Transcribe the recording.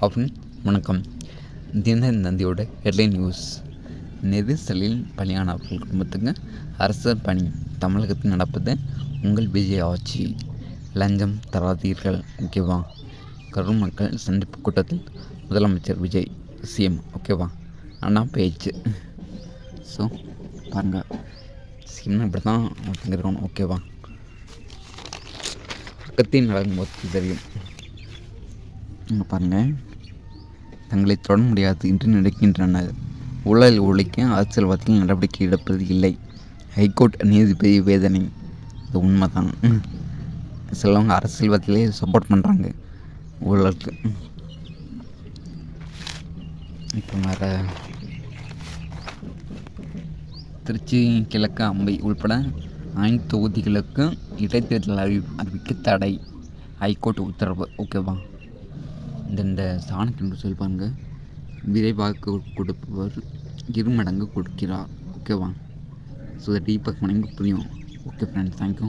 வணக்கம். தினத்தந்தியோட headline news. நெரிசலில் பலியானவர்கள் குடும்பத்துக்கு அரசு பணி. தமிழகத்தில் நடப்பது உங்கள் விஜய் ஆட்சி. லஞ்சம் தராதீர்கள், ஓகேவா? கரூர் மக்கள் சந்திப்பு கூட்டத்தில் முதலமைச்சர் விஜய் சிஎம், ஓகேவா? ஆனால் பேச்சு. ஸோ பாருங்கள், சிஎம்னா இப்படி தான் இருக்கணும், ஓகேவா? பக்கத்தில் நடக்கும்போது தெரியும். இங்கே பாருங்கள், தங்களை தொட முடியாது என்று நடக்கின்றனர். ஊழல் ஒழிக்க அரசியல்வாதிகள் நடவடிக்கை எடுப்பது இல்லை. ஹைகோர்ட் நீதிபதி வேதனை. இது உண்மைதான். சிலவங்க அரசியல்வாதிகளே சப்போர்ட் பண்ணுறாங்க ஊழலுக்கு. இப்போ வேறு திருச்சி கிழக்கு அம்பை உள்பட 5 தொகுதிகளுக்கு இடைத்தேர்தல் அறிவிக்க தடை. ஹைகோர்ட் உத்தரவு, ஓகேவா? இந்த சாணக்கியம் சொல்லுவாங்க, விரைவாக கொடுப்பவர் 2 மடங்கு கொடுக்கிறார், ஓகேவா? ஸோ டீபக் மடங்கு புரியும். Okay friends, thank you.